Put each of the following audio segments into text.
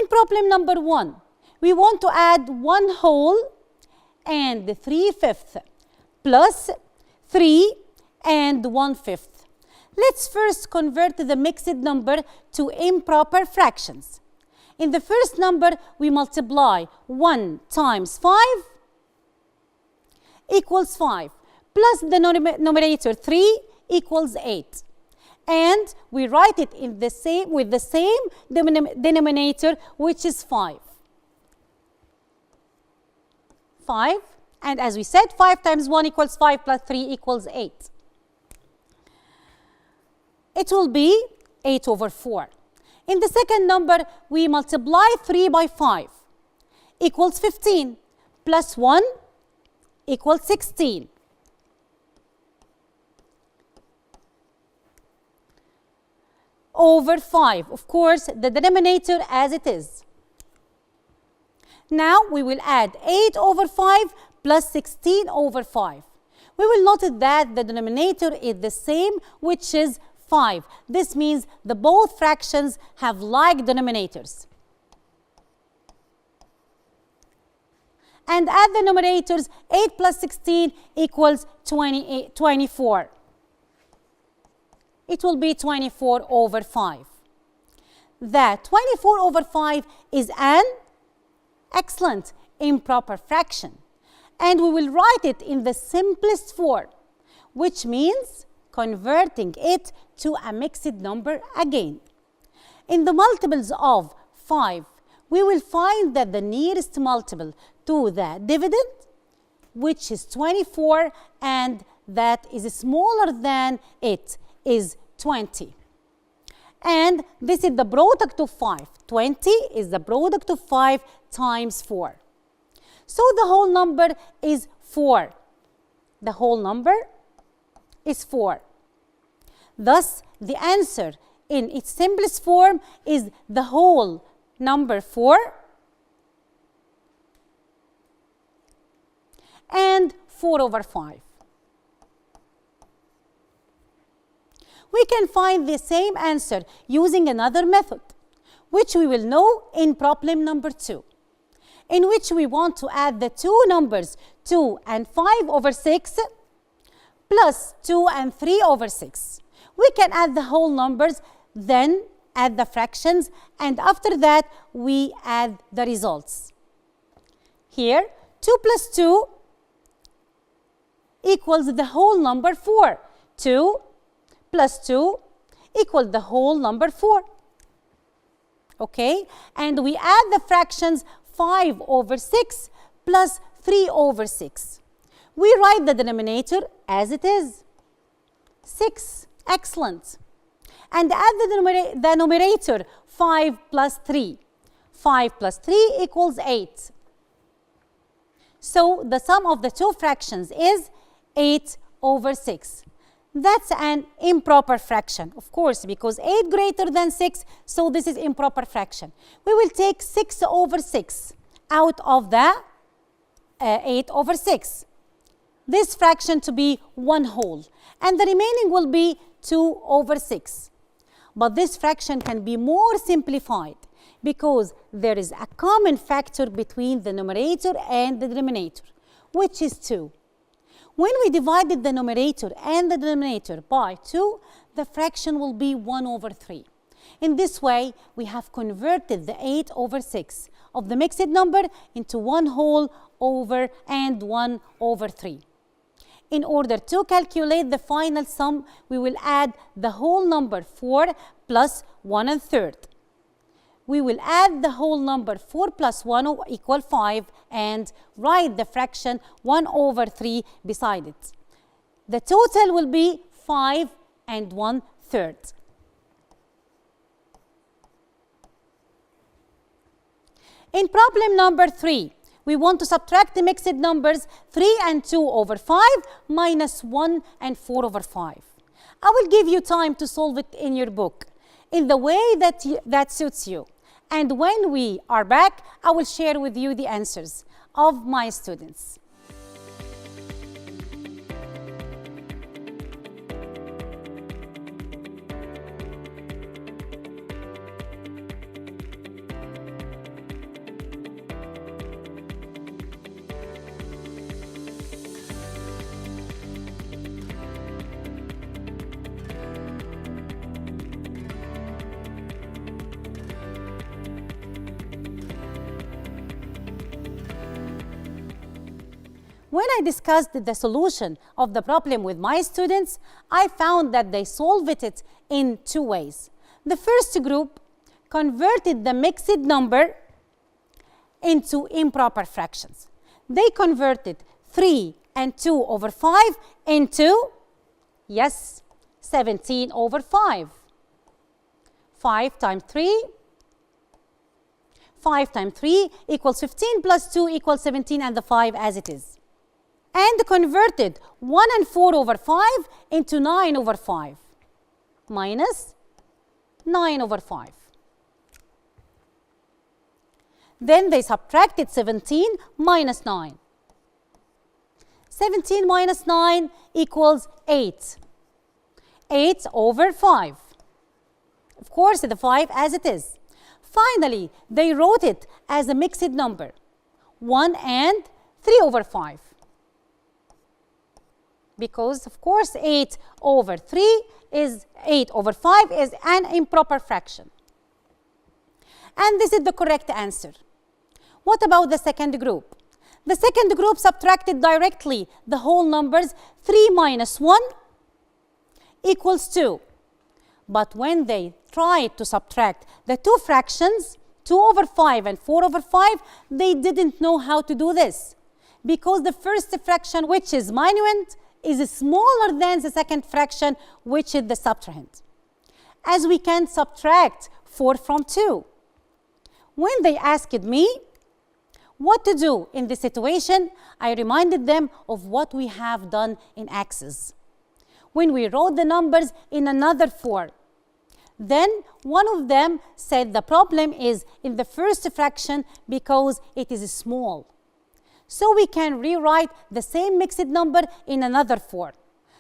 In problem number 1, we want to add 1 whole and 3/5 plus 3 and 1/5. Let's first convert the mixed number to improper fractions. In the first number, we multiply 1 times 5 equals 5, plus the numerator 3 equals 8. And we write it in with the same denominator, which is 5. 5, and as we said, 5 times 1 equals 5 plus 3 equals 8. It will be 8/4. In the second number, we multiply 3 by 5 equals 15, plus 1 equals 16. Over 5, of course, the denominator as it is. Now we will add 8/5 plus 16/5. We will notice that the denominator is the same, which is 5. This means the both fractions have like denominators. And add the numerators, 8 plus 16 equals 24. It will be 24/5. That 24/5 is an excellent improper fraction. And we will write it in the simplest form, which means converting it to a mixed number again. In the multiples of 5, we will find that the nearest multiple to the dividend, which is 24, and that is smaller than it, is 20. And this is the product of 5. 20 is the product of 5 times 4. So the whole number is 4. The whole number is 4. Thus, the answer in its simplest form is the whole number 4 and 4/5. We can find the same answer using another method, which we will know in problem number 2, in which we want to add the two numbers 2 and 5/6 plus 2 and 3/6. We can add the whole numbers, then add the fractions, and after that we add the results. Here, 2 plus 2 equals the whole number 4. 2 plus 2 equals the whole number 4. Okay? And we add the fractions 5/6 plus 3/6. We write the denominator as it is. 6. Excellent. And add the numerator 5 plus 3. 5 plus 3 equals 8. So the sum of the two fractions is 8/6. That's an improper fraction, of course, because 8 greater than 6, so this is improper fraction. We will take 6/6 out of the 8/6. This fraction to be 1 whole, and the remaining will be 2/6. But this fraction can be more simplified because there is a common factor between the numerator and the denominator, which is 2. When we divided the numerator and the denominator by 2, the fraction will be 1/3. In this way, we have converted the 8/6 of the mixed number into 1 whole over and 1/3. In order to calculate the final sum, we will add the whole number 4 plus 1/3. We will add the whole number 4 plus 1 equal 5 and write the fraction 1/3 beside it. The total will be 5 and 1/3. In problem number 3, we want to subtract the mixed numbers 3 and 2/5 minus 1 and 4/5. I will give you time to solve it in your book in the way that suits you. And when we are back, I will share with you the answers of my students. When I discussed the solution of the problem with my students, I found that they solved it in two ways. The first group converted the mixed number into improper fractions. They converted 3 and 2 over 5 into, yes, 17 over 5. 5 times 3, 5 times 3 equals 15 plus 2 equals 17, and the 5 as it is. And converted 1 and 4 over 5 into 9 over 5 minus 9 over 5. Then they subtracted 17 minus 9. 17 minus 9 equals 8. 8 over 5. Of course, the 5 as it is. Finally, they wrote it as a mixed number, 1 and 3 over 5. Because, of course, 8 over 5 is an improper fraction. And this is the correct answer. What about the second group? The second group subtracted directly the whole numbers. 3 minus 1 equals 2. But when they tried to subtract the two fractions, 2 over 5 and 4 over 5, they didn't know how to do this. Because the first fraction, which is minuend, is smaller than the second fraction, which is the subtrahend. As we can subtract 4 from 2. When they asked me what to do in this situation, I reminded them of what we have done in Axis. When we wrote the numbers in another form, then one of them said the problem is in the first fraction because it is small. So we can rewrite the same mixed number in another form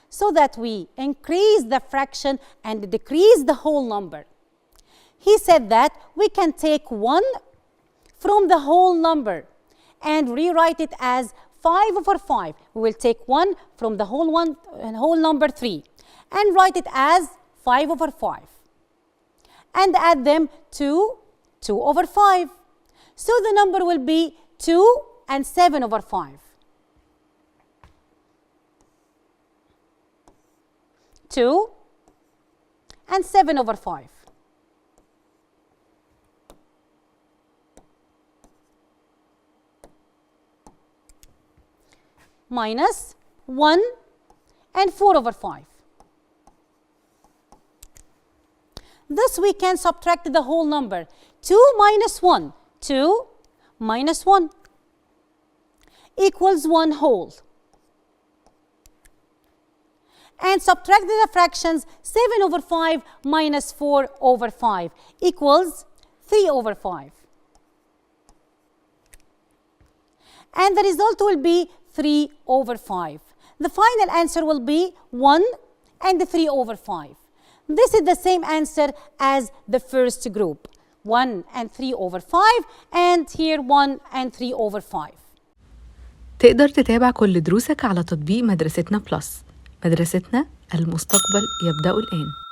so that we increase the fraction and decrease the whole number. He said that we can take 1 from the whole number and rewrite it as 5 over 5. We will take 1 from the whole number 3 and write it as 5 over 5 and add them to 2 over 5. So the number will be 2 and 7 over 5. 2 and 7 over 5. Minus 1 and 4 over 5. Thus we can subtract the whole number. 2 minus 1, 2 minus 1 equals 1 whole. And subtract the fractions. 7 over 5 minus 4 over 5 equals 3 over 5. And the result will be 3 over 5. The final answer will be 1 and 3 over 5. This is the same answer as the first group. 1 and 3 over 5, and here 1 and 3 over 5. تقدر تتابع كل دروسك على تطبيق مدرستنا بلس. مدرستنا، المستقبل يبدأ الآن.